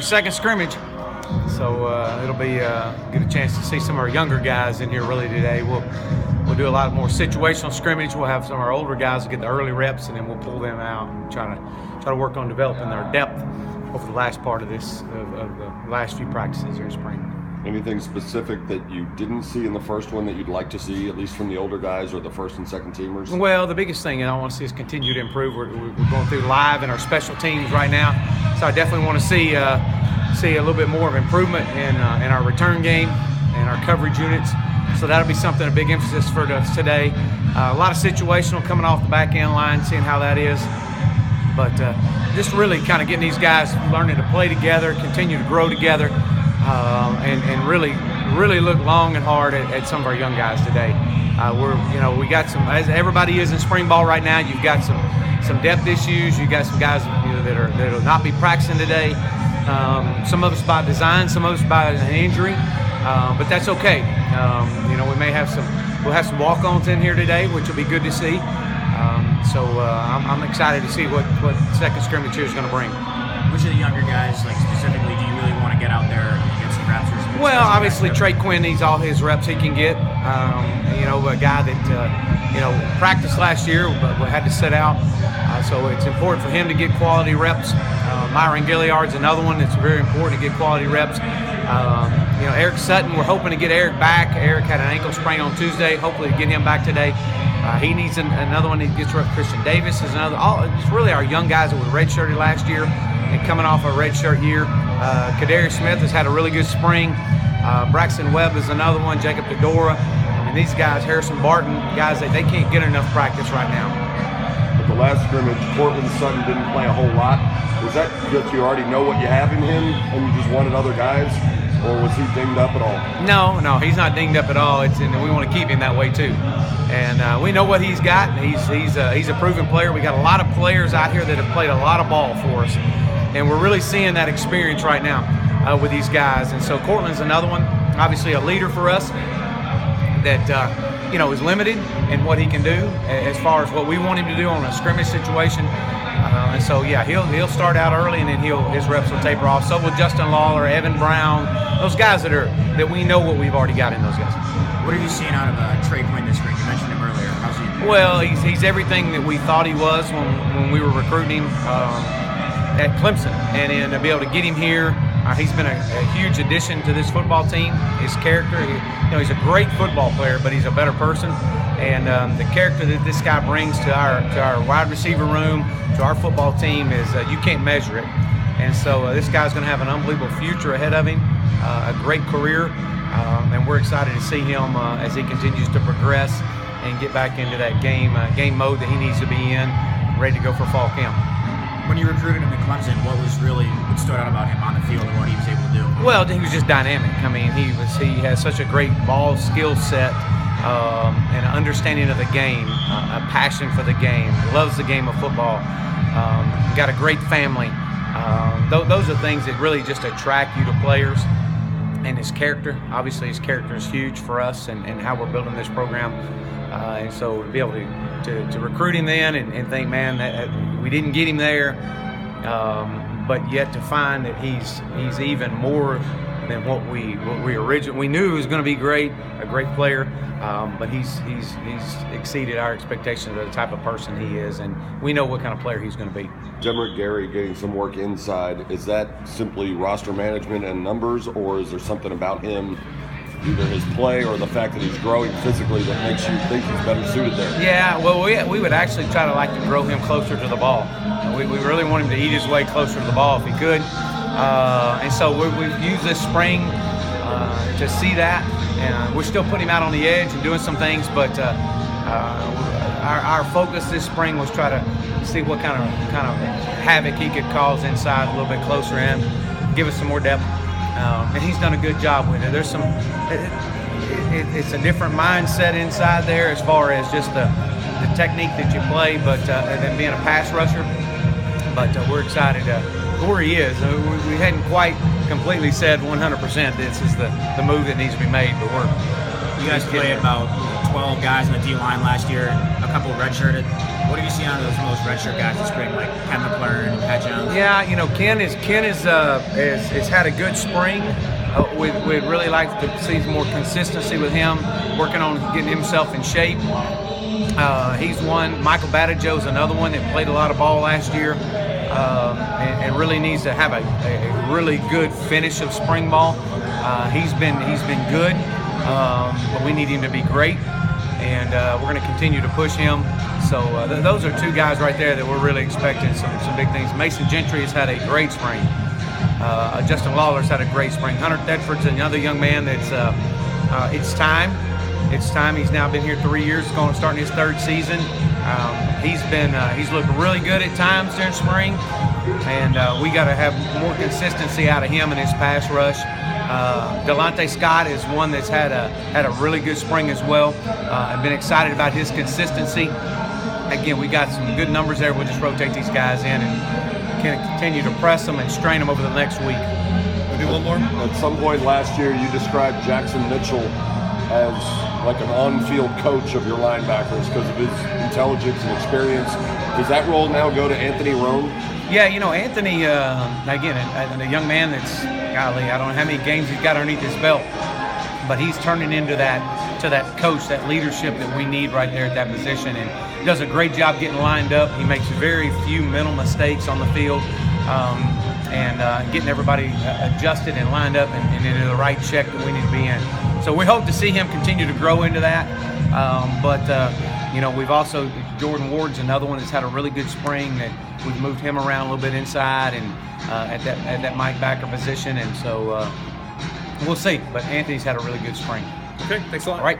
for second scrimmage. So it'll be get a chance to see some of our younger guys in here really today. We'll do a lot more situational scrimmage. We'll have some of our older guys get the early reps, and then we'll pull them out and try to work on developing their depth over the last part of this of the last few practices here in spring. Anything specific that you didn't see in the first one that you'd like to see, at least from the older guys or the first and second teamers? Well, the biggest thing I want to see is continue to improve. We're going through live in our special teams right now, so I definitely want to see a little bit more of improvement in our return game and our coverage units. So that'll be something, a big emphasis for us today. A lot of situational coming off the back end line, seeing how that is. But just really kind of getting these guys learning to play together, continue to grow together, and really look long and hard at some of our young guys today. We got some, as everybody is in spring ball right now. You've got some depth issues. You've got some guys that'll not be practicing today. Some of us by design, some of us by an injury, but that's okay. We'll have some walk-ons in here today, which will be good to see. So I'm excited to see what second scrimmage here is going to bring. Which of the younger guys, like specifically, do you really want to get out there and get some reps? Well, obviously Trey Quinn needs all his reps he can get. A guy that practiced last year but had to sit out, so it's important for him to get quality reps. Myron Gilliard's another one that's very important to get quality reps. Eric Sutton, we're hoping to get Eric back. Eric had an ankle sprain on Tuesday. Hopefully get him back today. He needs another one. He gets rep. Christian Davis is another. It's really our young guys that were redshirted last year and coming off a redshirt year. Kadarius Smith has had a really good spring. Braxton Webb is another one. Jacob Dedora. And these guys, Harrison Barton, guys that they can't get enough practice right now. At the last scrimmage, Cortland Sutton didn't play a whole lot. Was that because you already know what you have in him and you just wanted other guys? Or was he dinged up at all? No, he's not dinged up at all. And we want to keep him that way too. And we know what he's got. He's a proven player. We got a lot of players out here that have played a lot of ball for us, and we're really seeing that experience right now with these guys. And so Cortland's another one, obviously a leader for us that is limited in what he can do as far as what we want him to do on a scrimmage situation. And so he'll start out early, and then his reps will taper off. So will Justin Lawler, Evan Brown, those guys that we know what we've already got in those guys. What have you seen out of Trey Quinn this spring? You mentioned him earlier. How's he? Well, he's everything that we thought he was when we were recruiting him at Clemson, and then to be able to get him here, he's been a huge addition to this football team. His character, he's a great football player, but he's a better person. And the character that this guy brings to our wide receiver room, to our football team, is you can't measure it. And so this guy's going to have an unbelievable future ahead of him, a great career, and we're excited to see him as he continues to progress and get back into that game mode that he needs to be in, ready to go for fall camp. When you recruited him to Clemson, what stood out about him on the field and what he was able to do? Well, he was just dynamic. I mean, he has such a great ball skill set. And an understanding of the game, a passion for the game, loves the game of football, got a great family. Those are things that really just attract you to players. And his character, obviously his character is huge for us and how we're building this program. And so to be able to recruit him then and think, man, that we didn't get him there, but yet to find that he's even more than what we originally, we knew he was going to be great, a great player, but he's exceeded our expectations of the type of person he is, and we know what kind of player he's going to be. Jemrick Gary getting some work inside, is that simply roster management and numbers, or is there something about him, either his play or the fact that he's growing physically, that makes you think he's better suited there? Yeah, well, we would actually try to like to grow him closer to the ball. We really want him to eat his way closer to the ball if he could. And so we've used this spring to see that. And we're still putting him out on the edge and doing some things, but our focus this spring was try to see what kind of havoc he could cause inside, a little bit closer in, give us some more depth. And he's done a good job with it. There's it's a different mindset inside there as far as just the technique that you play, but than being a pass rusher. But we're excited where he is. We hadn't quite completely said 100% this is the move that needs to be made, but you guys play about 12 guys in the D-line last year, a couple redshirted. What have you seen out of some of those redshirt guys this spring, like Ken McLaurin and Pat Jones? Yeah, Ken has had a good spring. We'd really like to see more consistency with him, working on getting himself in shape. He's one. Michael Badajoe's another one that played a lot of ball last year and really needs to have a really good finish of spring ball. He's been good, but we need him to be great, and we're going to continue to push him. So those are two guys right there that we're really expecting some big things. Mason Gentry has had a great spring. Justin Lawler's had a great spring. Hunter Thetford's another young man that's it's time. It's time. He's now been here 3 years, starting his third season. He's looked really good at times during spring, and we got to have more consistency out of him in his pass rush. Delonte Scott is one that's had a really good spring as well. I've been excited about his consistency. Again, we got some good numbers there. We'll just rotate these guys in and can continue to press them and strain them over the next week. We'll do one more. At some point last year, you described Jackson Mitchell as like an on-field coach of your linebackers because of his intelligence and experience. Does that role now go to Anthony Roan? Yeah, Anthony, again, a young man that's, golly, I don't know how many games he's got underneath his belt, but he's turning into that coach, that leadership that we need right there at that position, and he does a great job getting lined up. He makes very few mental mistakes on the field, and getting everybody adjusted and lined up and into the right check that we need to be in. So we hope to see him continue to grow into that. We've also, Jordan Ward's another one that's had a really good spring that we've moved him around a little bit inside and at that Mike backer position. And so we'll see. But Anthony's had a really good spring. Okay, thanks a lot. All right.